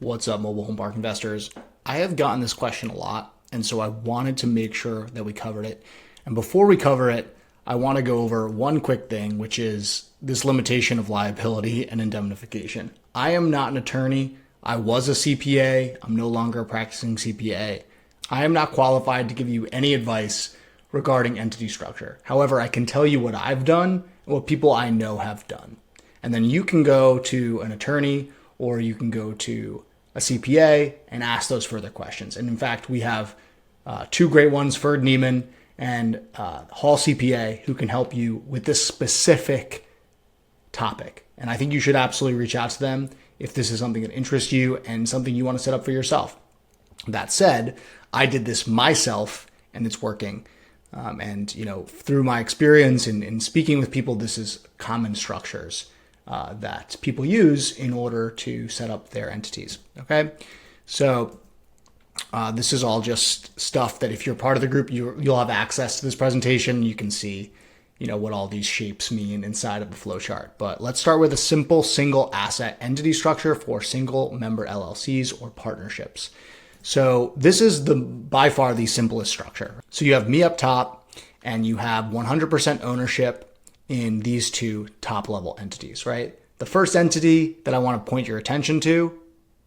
What's up, mobile home park investors? I have gotten this question a lot, and so I wanted to make sure that we covered it. And before we cover it, I want to go over one quick thing, which is this limitation of liability and indemnification. I am not an attorney. I was a CPA. I'm no longer a practicing CPA. I am not qualified to give you any advice regarding entity structure. However, I can tell you what I've done and what people I know have done. And then you can go to an attorney or you can go to a CPA and ask those further questions. And in fact, we have two great ones, Ferd Neiman and Hall CPA, who can help you with this specific topic. And I think you should absolutely reach out to them if this is something that interests you and something you want to set up for yourself. That said, I did this myself and it's working. And through my experience in speaking with people, this is common structures that people use in order to set up their entities. Okay, so this is all just stuff that if you're part of the group, you'll have access to this presentation. You can see, what all these shapes mean inside of the flowchart. But let's start with a simple single asset entity structure for single member LLCs or partnerships. So this is by far the simplest structure. So you have me up top and you have 100% ownership in these two top level entities, right? The first entity that I want to point your attention to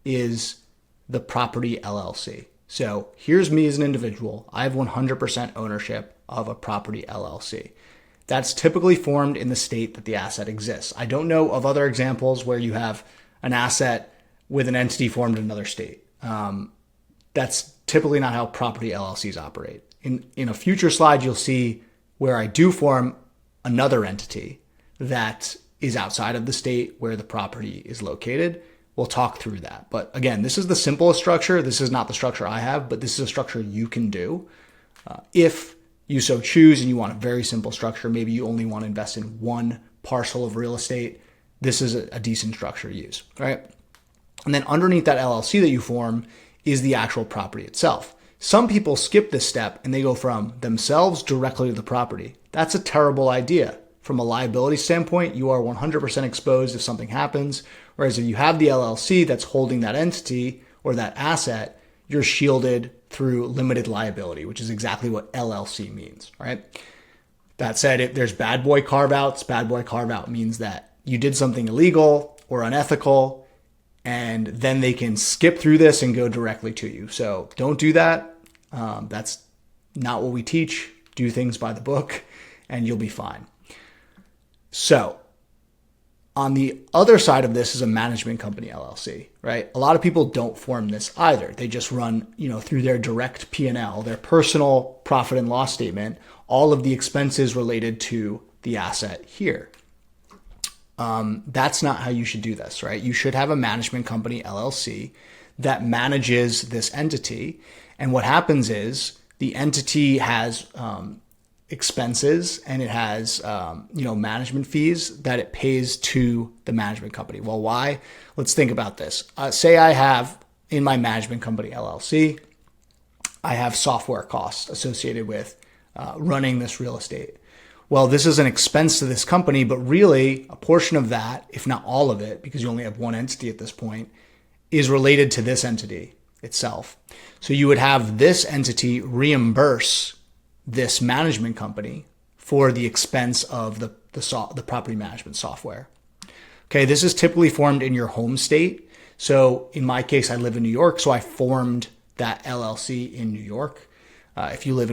is the property LLC. So here's me as an individual. I have 100% ownership of a property LLC. That's typically formed in the state that the asset exists. I don't know of other examples where you have an asset with an entity formed in another state. That's typically not how property LLCs operate. In a future slide, you'll see where I do form another entity that is outside of the state where the property is located. We'll talk through that. But again, this is the simplest structure. This is not the structure I have, but this is a structure you can do. If you so choose and you want a very simple structure, maybe you only want to invest in one parcel of real estate, this is a decent structure to use, right? And then underneath that LLC that you form is the actual property itself. Some people skip this step and they go from themselves directly to the property. That's a terrible idea. From a liability standpoint, you are 100% exposed if something happens. Whereas if you have the LLC that's holding that entity or that asset, you're shielded through limited liability, which is exactly what LLC means, right? That said, if there's bad boy carve-outs, bad boy carve-out means that you did something illegal or unethical, and then they can skip through this and go directly to you. So don't do that. That's not what we teach. Do things by the book and you'll be fine. So on the other side of this is a management company LLC, right? A lot of people don't form this either. They just run, through their direct P&L, their personal profit and loss statement, all of the expenses related to the asset here. That's not how you should do this, right? You should have a management company LLC that manages this entity. And what happens is the entity has expenses and it has management fees that it pays to the management company. Well, why? Let's think about this. Say I have in my management company LLC, I have software costs associated with running this real estate. Well, this is an expense to this company, but really a portion of that, if not all of it, because you only have one entity at this point, is related to this entity itself. So you would have this entity reimburse this management company for the expense of the property management software. Okay, this is typically formed in your home state. So in my case, I live in New York, so I formed that LLC in New York. If you live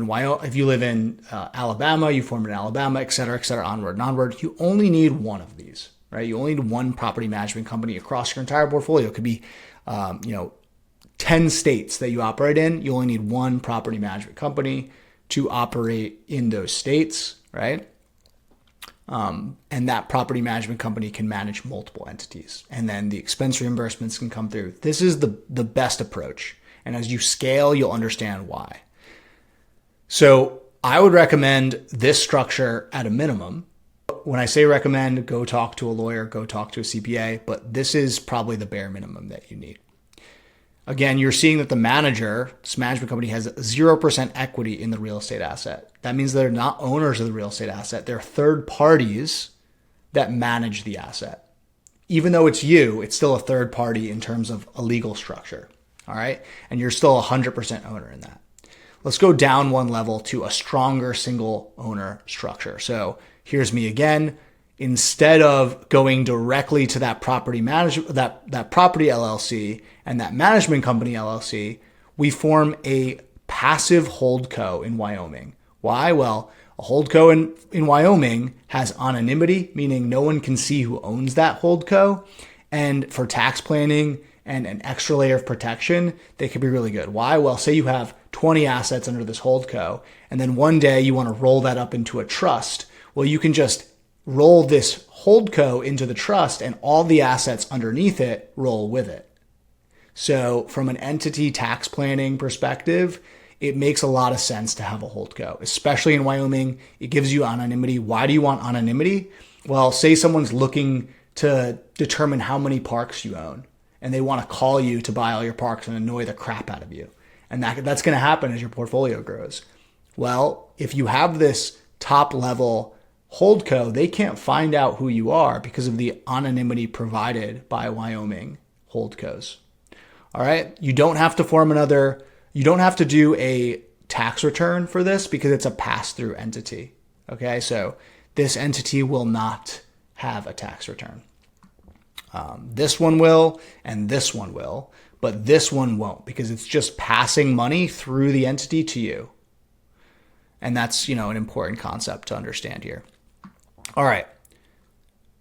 in Alabama, you form it in Alabama, et cetera, onward and onward. You only need one of these, right? You only need one property management company across your entire portfolio. It could be, 10 states that you operate in. You only need one property management company to operate in those states, right? And that property management company can manage multiple entities. And then the expense reimbursements can come through. This is the best approach. And as you scale, you'll understand why. So I would recommend this structure at a minimum. When I say recommend, go talk to a lawyer, go talk to a CPA, but this is probably the bare minimum that you need. Again, you're seeing that the manager, this management company, has 0% equity in the real estate asset. That means they're not owners of the real estate asset. They're third parties that manage the asset. even though it's you, it's still a third party in terms of a legal structure. All right. And you're still 100% owner in that. Let's go down one level to a stronger single owner structure. So here's me again. Instead of going directly to that property that property LLC and that management company LLC, we form a passive holdco in Wyoming. Why? Well, a holdco in Wyoming has anonymity, meaning no one can see who owns that holdco. And for tax planning and an extra layer of protection, they can be really good. Why? Well, say you have 20 assets under this holdco, and then one day you want to roll that up into a trust. Well, you can just roll this holdco into the trust and all the assets underneath it roll with it. So from an entity tax planning perspective, it makes a lot of sense to have a holdco, especially in Wyoming. It gives you anonymity. Why do you want anonymity? Well, say someone's looking to determine how many parks you own, and they want to call you to buy all your parks and annoy the crap out of you. And that's going to happen as your portfolio grows. Well, if you have this top level holdco, they can't find out who you are because of the anonymity provided by Wyoming holdcos. All right. You don't have to do a tax return for this because it's a pass-through entity. Okay. So this entity will not have a tax return. This one will, and this one will, but this one won't because it's just passing money through the entity to you. And that's, an important concept to understand here. All right.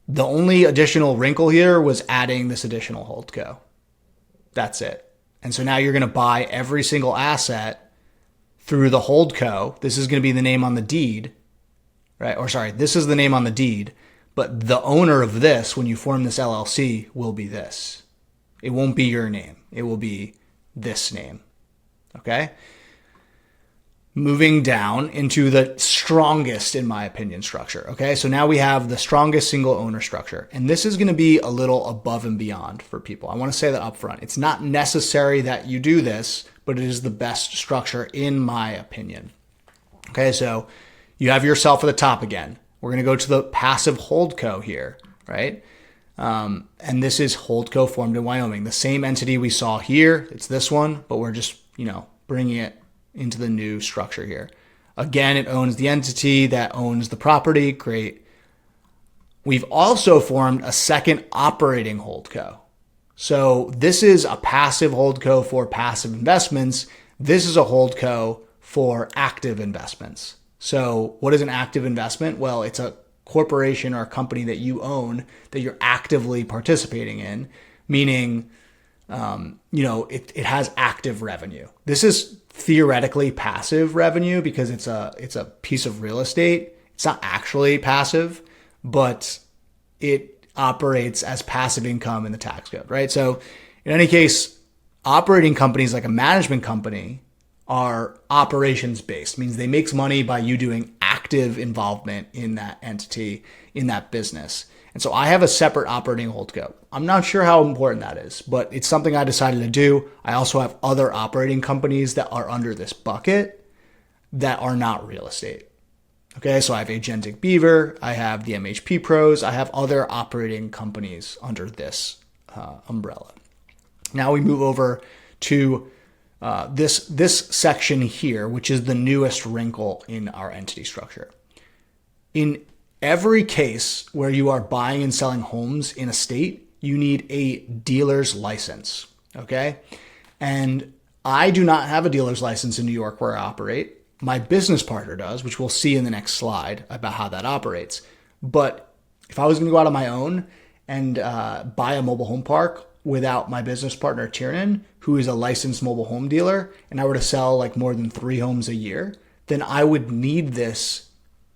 The only additional wrinkle here was adding this additional holdco. That's it. And so now you're going to buy every single asset through the holdco. This is going to be the name on the deed, right? Or sorry, this is the name on the deed, but the owner of this, when you form this LLC, will be this. It won't be your name. It will be this name. Okay? Moving down into the strongest, in my opinion, structure. Okay, so now we have the strongest single owner structure. And this is going to be a little above and beyond for people. I want to say that up front. It's not necessary that you do this, but it is the best structure in my opinion. Okay, so you have yourself at the top again. We're going to go to the passive holdco here, right? And this is holdco formed in Wyoming. The same entity we saw here, it's this one, but we're just, bringing it into the new structure here. Again, it owns the entity that owns the property. Great. We've also formed a second operating holdco. So this is a passive holdco for passive investments. This is a holdco for active investments. So what is an active investment? Well, it's a corporation or a company that you own that you're actively participating in, meaning it has active revenue. This is theoretically passive revenue because it's a piece of real estate. It's not actually passive, but it operates as passive income in the tax code, right? So in any case, operating companies like a management company are operations based, means they make money by you doing active involvement in that entity, in that business. And so I have a separate operating holdco. I'm not sure how important that is, but it's something I decided to do. I also have other operating companies that are under this bucket that are not real estate. Okay, so I have Agentic Beaver, I have the MHP Pros, I have other operating companies under this umbrella. Now we move over to this section here, which is the newest wrinkle in our entity structure. In every case where you are buying and selling homes in a state, you need a dealer's license, okay? And I do not have a dealer's license in New York where I operate. My business partner does, which we'll see in the next slide about how that operates. But if I was going to go out on my own and buy a mobile home park without my business partner, Tiernan, who is a licensed mobile home dealer, and I were to sell like more than 3 homes a year, then I would need this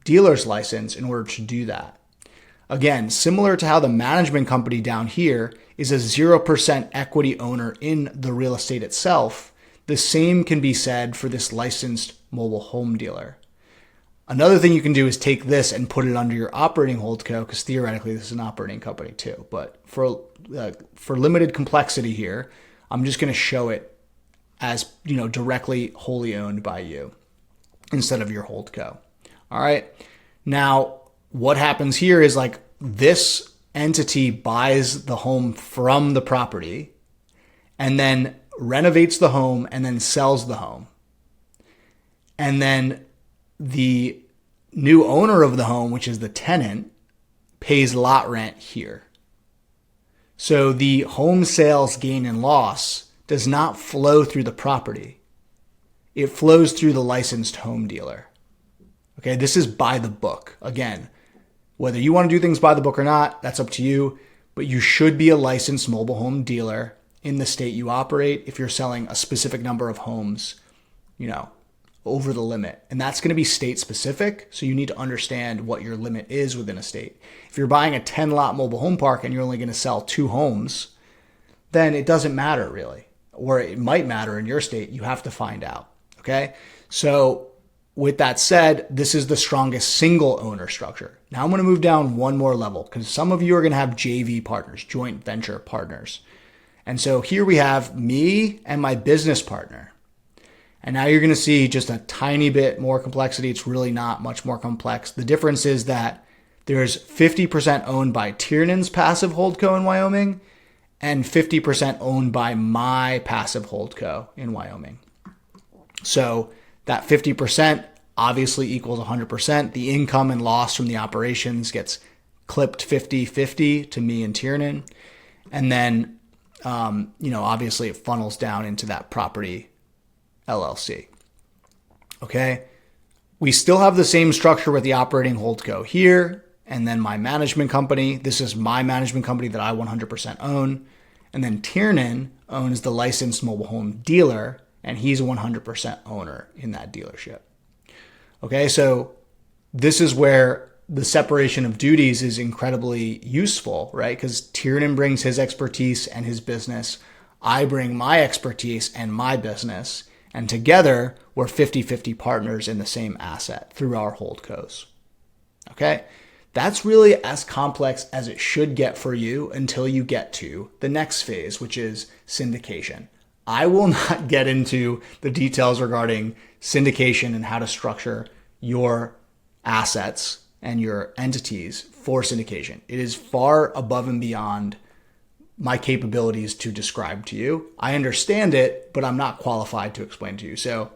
dealer's license in order to do that. Again, similar to how the management company down here is a 0% equity owner in the real estate itself, the same can be said for this licensed mobile home dealer. Another thing you can do is take this and put it under your operating holdco, because theoretically this is an operating company too. But for limited complexity here, I'm just going to show it as directly wholly owned by you instead of your holdco. All right. Now, what happens here is like this entity buys the home from the property and then renovates the home and then sells the home. And then the new owner of the home, which is the tenant, pays lot rent here. So the home sales gain and loss does not flow through the property. It flows through the licensed home dealer. Okay, this is by the book. Again, whether you want to do things by the book or not, that's up to you, but you should be a licensed mobile home dealer in the state you operate if you're selling a specific number of homes, over the limit. And that's going to be state specific. So you need to understand what your limit is within a state. If you're buying a 10 lot mobile home park and you're only going to sell 2 homes, then it doesn't matter really, or it might matter in your state. You have to find out. Okay. So with that said, this is the strongest single owner structure. Now I'm going to move down one more level because some of you are going to have JV partners, joint venture partners. And so here we have me and my business partner. And now you're going to see just a tiny bit more complexity. It's really not much more complex. The difference is that there's 50% owned by Tiernan's passive holdco in Wyoming and 50% owned by my passive holdco in Wyoming. So that 50% obviously equals 100%. The income and loss from the operations gets clipped 50-50 to me and Tiernan. And then, obviously it funnels down into that property LLC. Okay. We still have the same structure with the operating holdco here. And then my management company. This is my management company that I 100% own. And then Tiernan owns the licensed mobile home dealer, and he's a 100% owner in that dealership. Okay. So this is where the separation of duties is incredibly useful, right? Because Tiernan brings his expertise and his business. I bring my expertise and my business. And together, we're 50-50 partners in the same asset through our holdcos. Okay? That's really as complex as it should get for you until you get to the next phase, which is syndication. I will not get into the details regarding syndication and how to structure your assets and your entities for syndication. It is far above and beyond my capabilities to describe to you. I understand it, but I'm not qualified to explain to you. So,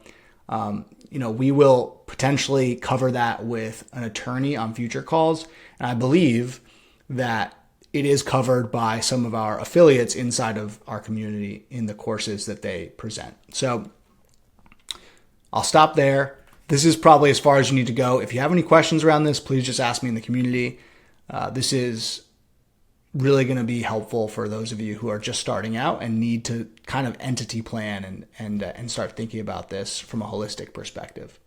we will potentially cover that with an attorney on future calls. And I believe that it is covered by some of our affiliates inside of our community in the courses that they present. So I'll stop there. This is probably as far as you need to go. If you have any questions around this, please just ask me in the community. This is really going to be helpful for those of you who are just starting out and need to kind of entity plan and start thinking about this from a holistic perspective.